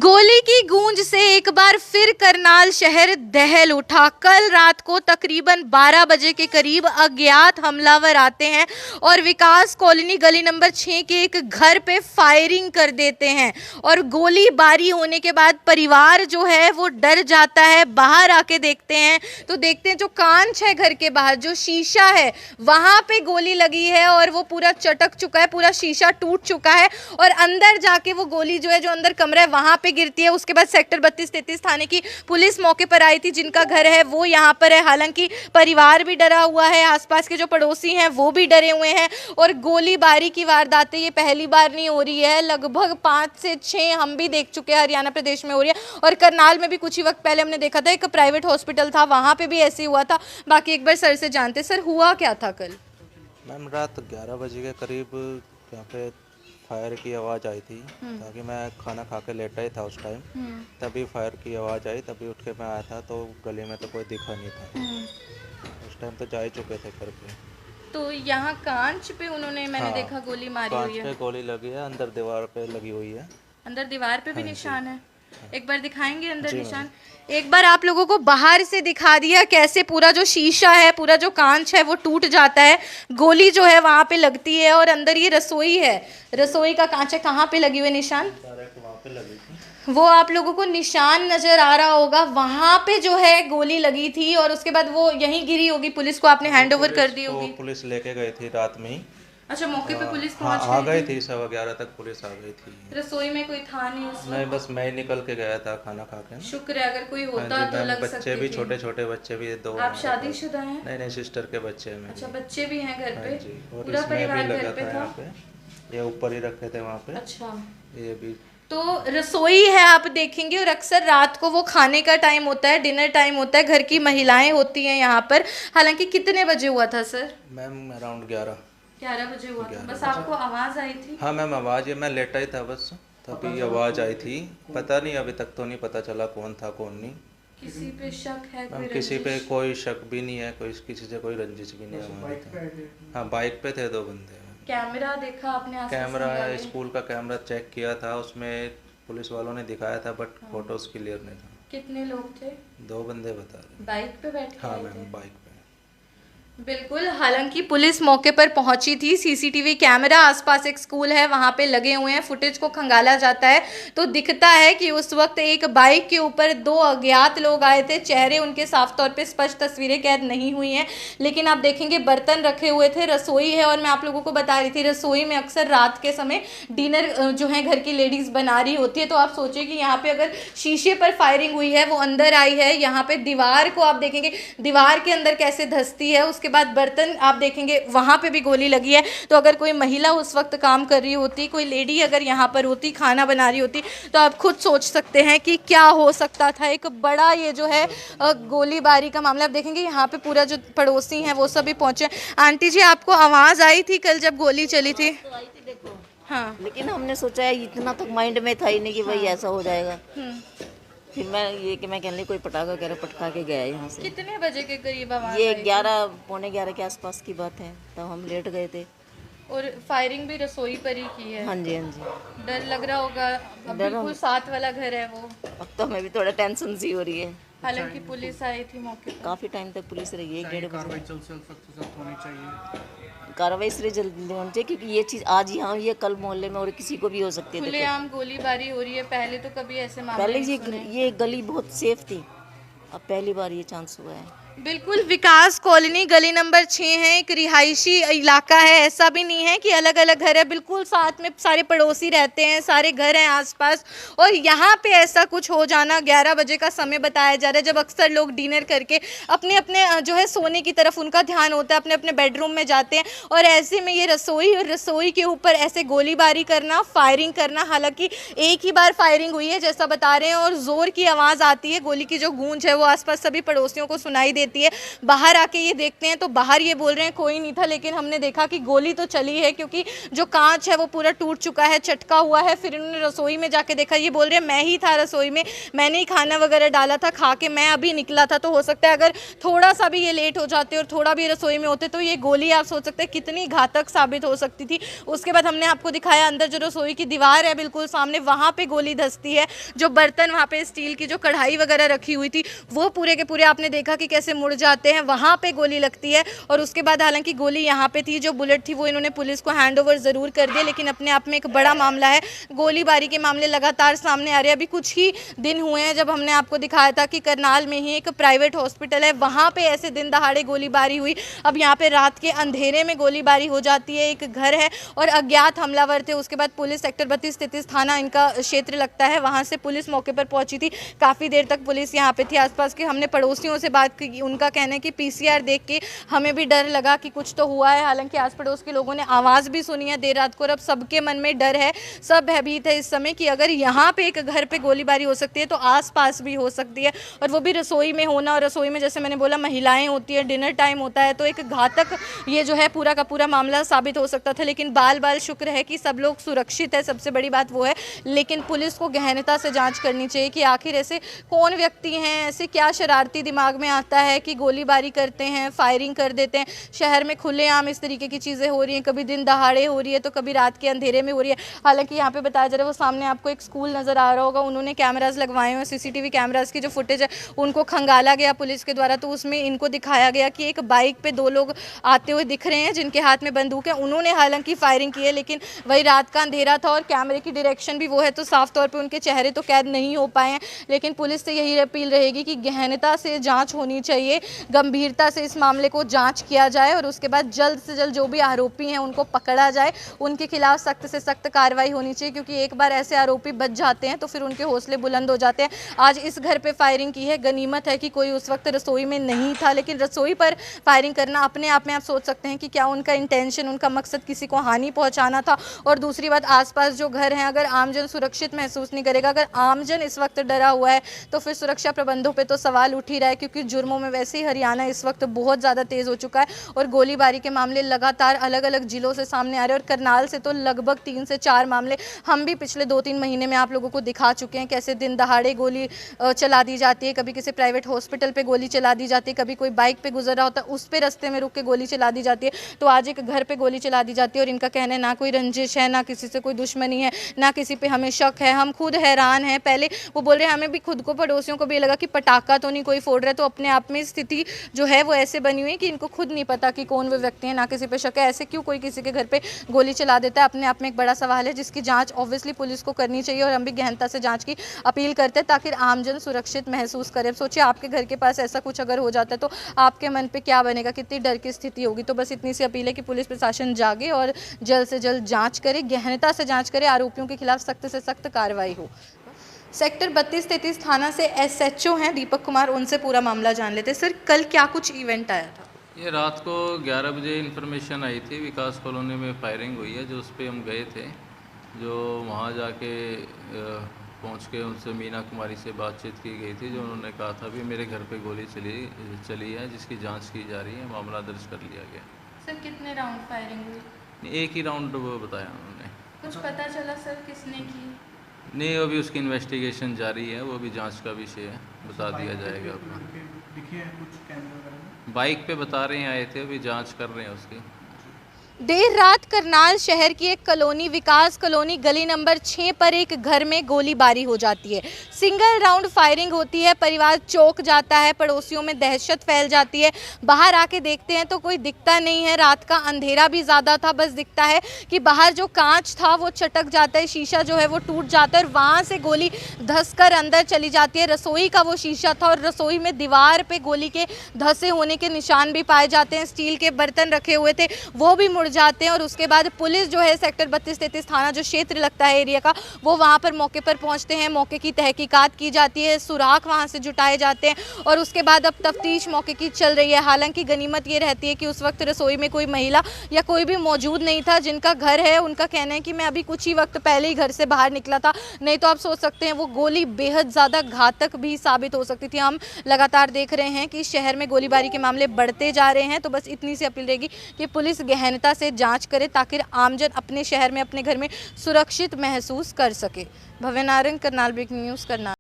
गोली की गूंज से एक बार फिर करनाल शहर दहल उठा। कल रात को तकरीबन 12 बजे के करीब अज्ञात हमलावर आते हैं और विकास कॉलोनी गली नंबर 6 के एक घर पे फायरिंग कर देते हैं और गोलीबारी होने के बाद परिवार जो है वो डर जाता है। बाहर आके देखते हैं तो देखते हैं जो कांच है घर के बाहर, जो शीशा है वहां पे गोली लगी है और वो पूरा चटक चुका है, पूरा शीशा टूट चुका है और अंदर जाके वो गोली जो है, जो अंदर कमरा है वहां पे गिरती है। उसके बाद सेक्टर 32-33 थाने की पुलिस मौके पर आई थी, जिनका घर है वो यहाँ पर है। हालांकि परिवार भी डरा हुआ है, आसपास के जो पड़ोसी हैं वो भी डरे हुए हैं और गोलीबारी की वारदातें ये पहली बार नहीं हो रही है, लगभग 5 से 6 हम भी देख चुके हैं हरियाणा प्रदेश में हो रही है। और करनाल में भी कुछ ही वक्त पहले हमने देखा था, एक प्राइवेट हॉस्पिटल था वहाँ पे भी ऐसे ही हुआ था। बाकी एक बार सर से जानते, सर हुआ क्या था कल? मैम रात 11 बजे के करीब यहाँ पे फायर की आवाज़ आई थी, ताकि मैं खाना खा के लेटा ही था उस टाइम। तभी फायर की आवाज़ आई, तभी उठ के मैं आया था तो गली में तो कोई दिखा नहीं था। उस टाइम तो जा ही चुके थे घर पे। तो यहाँ कांच पे उन्होंने, मैंने हाँ, देखा गोली मारी हुई कांच है। पे गोली लगी है, अंदर दीवार पे लगी हुई है। अंदर दीवार पे भी हाँ निशान है, एक बार दिखाएंगे अंदर जी निशान। एक बार आप लोगों को बाहर से दिखा दिया कैसे पूरा जो शीशा है, पूरा जो कांच है वो टूट जाता है। गोली जो है वहाँ पे लगती है और अंदर ये रसोई है, रसोई का कांच है। कहाँ पे लगी हुई निशान? डायरेक्ट वहाँ पे लगी थी। वो आप लोगों को निशान नजर आ रहा होगा, वहाँ पे जो है गोली लगी थी और उसके बाद वो यहीं गिरी होगी। पुलिस को आपने हैंड ओवर कर दी होगी। पुलिस लेके गई थी रात में ही। अच्छा, मौके पे पुलिस हाँ, पहुंच आ गई थी, 11:15 तक पुलिस आ गई थी। रसोई में कोई था नहीं उस नहीं, बस मैं ही निकल के गया था खाना खा के। शुक्र है, अगर कोई हाँ होता जी तो मैम, लग बच्चे सकती भी थी। छोटे छोटे बच्चे भी 2। आप शादीशुदा हैं? नहीं, सिस्टर के बच्चे हैं मेरे। अच्छा, बच्चे भी हैं घर हाँ पे? जी, और पूरा इसमें परिवार भी घर लगा पे था था? यहाँ पे, ये ऊपर ही रखे थे वहाँ पे। अच्छा, ये भी तो रसोई है, आप देखेंगे। और अक्सर रात को वो खाने का टाइम होता है, डिनर टाइम होता है, घर की महिलाएं होती हैं यहाँ पर। हालांकि कितने बजे हुआ था सर? मैम अराउंड 11 बजे हुआ था। 11 बस बजे। आपको आवाज आई थी? हाँ मैम, आवाज़, ये मैं लेटा ही था बस, तभी आवाज़ आई थी। पता नहीं, अभी तक तो नहीं पता चला कौन था कौन नहीं। किसी पे शक है? मैम कोई किसी पे रंजिश? कोई शक भी नहीं है, कोई किसी से कोई रंजिश भी नहीं है हमारे तो। हाँ, बाइक पे थे 2 बंदे। कैमरा देखा आपने? आसपास कैमरा, निकाले? स्कूल का कैमरा चेक किया था, उसमें पुलिस वालों ने दिखाया था, बट फोटोज क्लियर नहीं था। कितने लोग थे? 2 बंदे बता रहे। बाइक पे बैठ के हाँ आए थे? मैम, बाइक पे। बिल्कुल। हालांकि पुलिस मौके पर पहुंची थी, सीसीटीवी कैमरा आसपास एक स्कूल है वहां पे लगे हुए हैं। फुटेज को खंगाला जाता है तो दिखता है कि उस वक्त एक बाइक के ऊपर 2 अज्ञात लोग आए थे। चेहरे उनके साफ तौर पे स्पष्ट तस्वीरें कैद नहीं हुई हैं, लेकिन आप देखेंगे बर्तन रखे हुए थे, रसोई है। और मैं आप लोगों को बता रही थी, रसोई में अक्सर रात के समय डिनर जो है घर की लेडीज बना रही होती है। तो आप सोचिए कि यहाँ पे अगर शीशे पर फायरिंग हुई है, वो अंदर आई है, यहाँ पे दीवार को आप देखेंगे, दीवार के अंदर कैसे धंसती है। उसके बाद बर्तन आप देखेंगे, वहां पे भी गोली लगी है। तो अगर कोई महिला उस वक्त काम कर रही होती, कोई लेडी अगर यहाँ पर होती, खाना बना रही होती, तो आप खुद सोच सकते हैं कि क्या हो सकता था। एक बड़ा ये जो है गोलीबारी का मामला। आप देखेंगे यहाँ पे पूरा जो पड़ोसी हैं वो सभी पहुंचे। आंटी जी, आपको आवाज़ आई थी कल जब गोली चली थी? देखो, हाँ, लेकिन हमने सोचा है, इतना तक माइंड में था ही नहीं कि भाई ऐसा हो जाएगा। फिर मैं कहने लगी कोई पटाखा वगैरह पटका के गया यहाँ से। कितने बजे के करीब आवाज़ ये आई थी? 11 पौने 11 के आसपास की बात है, तब हम लेट गए थे। और फायरिंग भी रसोई पर ही की है? हाँ जी, हाँ जी। डर लग रहा होगा, अब बिल्कुल साथ वाला घर है वो। अब तो हमें भी थोड़ा टेंशन सी हो रही है। हालांकि पुलिस आई थी मौके पर। काफ़ी टाइम तक पुलिस रही है, 1-1.5 बजे। कार्रवाई जल्द से जल्द होनी चाहिए। कार्रवाई इसलिए जल्दी होनी चाहिए क्योंकि ये चीज़ आज यहाँ, ये कल मोहल्ले में और किसी को भी हो सकती है। देखो, खुलेआम गोलीबारी हो रही है, पहले तो कभी ऐसे मामले पहले नहीं सुने। ये गली बहुत सेफ थी, अब पहली बार ये चांस हुआ है। बिल्कुल। विकास कॉलोनी गली नंबर 6 है, एक रिहायशी इलाका है। ऐसा भी नहीं है कि अलग अलग घर है, बिल्कुल साथ में सारे पड़ोसी रहते हैं, सारे घर हैं आसपास। और यहाँ पे ऐसा कुछ हो जाना, 11 बजे का समय बताया जा रहा है, जब अक्सर लोग डिनर करके अपने अपने जो है सोने की तरफ उनका ध्यान होता है, अपने अपने बेडरूम में जाते हैं। और ऐसे में ये रसोई और रसोई के ऊपर ऐसे गोलीबारी करना, फायरिंग करना। हालांकि एक ही बार फायरिंग हुई है जैसा बता रहे हैं और ज़ोर की आवाज़ आती है, गोली की जो गूंज है वो आसपास सभी पड़ोसियों को सुनाई देती देती है। बाहर आके ये देखते हैं तो बाहर ये बोल रहे हैं कोई नहीं था, लेकिन हमने देखा कि गोली तो चली है, क्योंकि जो कांच है वो पूरा टूट चुका है, चटका हुआ है। फिर इन्होंने रसोई में जाके देखा, ये बोल रहे हैं मैं ही था रसोई में, मैंने ही खाना वगैरह डाला था, खा के मैं अभी निकला था। तो हो सकता है अगर थोड़ा सा भी ये लेट हो जाते और थोड़ा भी रसोई में होते तो ये गोली आप सोच सकते हैं कितनी घातक साबित हो सकती थी। उसके बाद हमने आपको दिखाया अंदर जो रसोई की दीवार है बिल्कुल सामने, वहाँ पे गोली धंसती है। जो बर्तन वहाँ पे स्टील की जो कढ़ाई वगैरह रखी हुई थी वो पूरे के पूरे आपने देखा कि कैसे मुड़ जाते हैं, वहाँ पे गोली लगती है। और उसके बाद हालांकि गोली यहाँ पे थी, जो बुलेट थी वो इन्होंने पुलिस को हैंडओवर ज़रूर कर दिया, लेकिन अपने आप में एक बड़ा मामला है। गोलीबारी के मामले लगातार सामने आ रहे हैं। अभी कुछ ही दिन हुए हैं जब हमने आपको दिखाया था कि करनाल में ही एक प्राइवेट हॉस्पिटल है, वहाँ पे ऐसे दिन दहाड़े गोलीबारी हुई। अब यहाँ पे रात के अंधेरे में गोलीबारी हो जाती है। एक घर है और अज्ञात हमलावर थे। उसके बाद पुलिस सेक्टर 32-33 थाना इनका क्षेत्र लगता है, वहाँ से पुलिस मौके पर पहुंची थी। काफ़ी देर तक पुलिस यहाँ पे थी। आसपास के हमने पड़ोसियों से बात की, उनका कहना है कि पीसीआर देख के हमें भी डर लगा कि कुछ तो हुआ है। हालांकि आस पड़ोस के लोगों ने आवाज़ भी सुनी है देर रात को, और अब सबके मन में डर है, सब भयभीत है इस समय कि अगर यहाँ पे एक घर पे गोलीबारी हो सकती है तो आसपास भी हो सकती है, और वो भी रसोई में होना। और रसोई में जैसे मैंने बोला महिलाएं होती है, डिनर टाइम होता है, तो एक घातक ये जो है पूरा का पूरा मामला साबित हो सकता था। लेकिन बाल शुक्र है कि सब लोग सुरक्षित है, सबसे बड़ी बात वो है। लेकिन पुलिस को गहनता से जांच करनी चाहिए कि आखिर ऐसे कौन व्यक्ति हैं, ऐसे क्या शरारती दिमाग में आता है कि गोलीबारी करते हैं, फायरिंग कर देते हैं। शहर में खुलेआम इस तरीके की चीज़ें हो रही हैं, कभी दिन दहाड़े हो रही है तो कभी रात के अंधेरे में हो रही है। हालांकि यहाँ पे बताया जा रहा है, वो सामने आपको एक स्कूल नज़र आ रहा होगा, उन्होंने कैमराज लगवाए हुए हैं, सीसीटीवी कैमराज की जो फुटेज है उनको खंगाला गया पुलिस के द्वारा। तो उसमें इनको दिखाया गया कि एक बाइक पे 2 लोग आते हुए दिख रहे हैं जिनके हाथ में बंदूक है। उन्होंने हालांकि फायरिंग की है, लेकिन वही रात का अंधेरा था और कैमरे की डायरेक्शन भी वो है, तो साफ तौर पे उनके चेहरे तो कैद नहीं हो पाए हैं। लेकिन पुलिस से यही अपील रहेगी कि गहनता से जांच होनी चाहिए, गंभीरता से इस मामले को जांच किया जाए, और उसके बाद जल्द से जल्द जो भी आरोपी हैं उनको पकड़ा जाए, उनके खिलाफ सख्त से सख्त कार्रवाई होनी चाहिए। क्योंकि एक बार ऐसे आरोपी बच जाते हैं तो फिर उनके हौसले बुलंद हो जाते हैं। आज इस घर पर फायरिंग की है, गनीमत है कि कोई उस वक्त रसोई में नहीं था, लेकिन रसोई पर फायरिंग करना अपने आप में आप सोच सकते हैं कि क्या उनका इंटेंशन, उनका मकसद किसी को हानि पहुंचाना था। और दूसरी बात, आसपास जो घर हैं, अगर आमजन सुरक्षित महसूस नहीं करेगा, अगर आमजन इस वक्त डरा हुआ है तो फिर सुरक्षा प्रबंधों पे तो सवाल उठ ही रहा है। क्योंकि जुर्मों में वैसे ही हरियाणा इस वक्त बहुत ज़्यादा तेज़ हो चुका है और गोलीबारी के मामले लगातार अलग अलग जिलों से सामने आ रहे हैं। और करनाल से तो लगभग 3 से 4 मामले हम भी पिछले 2-3 महीने में आप लोगों को दिखा चुके हैं, कैसे दिन दहाड़े गोली चला दी जाती है, कभी किसी प्राइवेट हॉस्पिटल पर गोली चला दी जाती है, कभी कोई बाइक पर गुजर रहा होता है उस पर रास्ते में रुक के गोली चला दी जाती है। तो आज एक घर पर गोली चला दी जाती है, और इनका कहना है ना कोई रंजिश है, ना किसी से कोई दुश्मनी है, ना किसी पे हमें शक है। हम खुद हैरान हैं। पहले वो बोल रहे हैं हमें भी खुद को, पड़ोसियों को भी लगा कि पटाखा तो नहीं कोई फोड़ रहा है। तो अपने आप में स्थिति जो है वो ऐसे बनी हुई है कि इनको खुद नहीं पता कि कौन वो व्यक्ति है, ना किसी पे शक है। ऐसे क्यों कोई किसी के घर पे गोली चला देता है, अपने आप में एक बड़ा सवाल है, जिसकी जांच ऑब्वियसली पुलिस को करनी चाहिए। और हम भी गहनता से जांच की अपील करते हैं ताकि आमजन सुरक्षित महसूस करे। सोचिए आपके घर के पास ऐसा कुछ अगर हो जाता है तो आपके मन पर क्या बनेगा, कितनी डर की स्थिति होगी। तो बस इतनी सी अपील है कि पुलिस प्रशासन जागे और जल्द से जल्द जांच करे, गहनता से जांच करे, आरोपियों के खिलाफ सख्त से सख्त कार्रवाई हो। सेक्टर 32-33 थाना से एसएचओ हैं दीपक कुमार, उनसे पूरा मामला जान लेते हैं। सर, कल क्या कुछ इवेंट आया था? ये रात को 11 बजे इन्फॉर्मेशन आई थी, विकास कॉलोनी में फायरिंग हुई है, जो उस पर हम गए थे। जो वहाँ जाके पहुँच के उनसे मीना कुमारी से बातचीत की गई थी, जो उन्होंने कहा था भी मेरे घर पे गोली चली है, जिसकी जांच की जा रही है, मामला दर्ज कर लिया गया। सर, कितने राउंड फायरिंग हुई? एक ही राउंड वो बताया उन्होंने। कुछ पता चला सर किसने की? नहीं, अभी उसकी इन्वेस्टिगेशन जारी है, वो भी जांच का विषय है, बता दिया जाएगा अपना। दिखे हैं कुछ कैमरे वगैरह में? बाइक पे बता रहे हैं आए थे, अभी जांच कर रहे हैं उसकी। देर रात करनाल शहर की एक कॉलोनी विकास कॉलोनी गली नंबर 6 पर एक घर में गोलीबारी हो जाती है। सिंगल राउंड फायरिंग होती है, परिवार चौंक जाता है, पड़ोसियों में दहशत फैल जाती है। बाहर आके देखते हैं तो कोई दिखता नहीं है, रात का अंधेरा भी ज़्यादा था, बस दिखता है कि बाहर जो कांच था वो चटक जाता है, शीशा जो है वो टूट जाता है और वहाँ से गोली धंसकर अंदर चली जाती है। रसोई का वो शीशा था और रसोई में दीवार पे गोली के धंसे होने के निशान भी पाए जाते हैं। स्टील के बर्तन रखे हुए थे वो भी मुड़ उड़ जाते हैं और उसके बाद पुलिस जो है सेक्टर 32-33 थाना जो क्षेत्र लगता है एरिया का, वो वहाँ पर मौके पर पहुँचते हैं। मौके की तहकीकात की जाती है, सुराग वहाँ से जुटाए जाते हैं और उसके बाद अब तफ्तीश मौके की चल रही है। हालांकि गनीमत ये रहती है कि उस वक्त रसोई में कोई महिला या कोई भी मौजूद नहीं था। जिनका घर है उनका कहना है कि मैं अभी कुछ ही वक्त पहले ही घर से बाहर निकला था, नहीं तो आप सोच सकते हैं वो गोली बेहद ज़्यादा घातक भी साबित हो सकती थी। हम लगातार देख रहे हैं कि शहर में गोलीबारी के मामले बढ़ते जा रहे हैं, तो बस इतनी सी अपील रहेगी कि पुलिस गहनता से जांच करे ताकि आमजन अपने शहर में, अपने घर में सुरक्षित महसूस कर सके। भव्य नारंग, करनाल ब्रेकिंग न्यूज़, करनाल।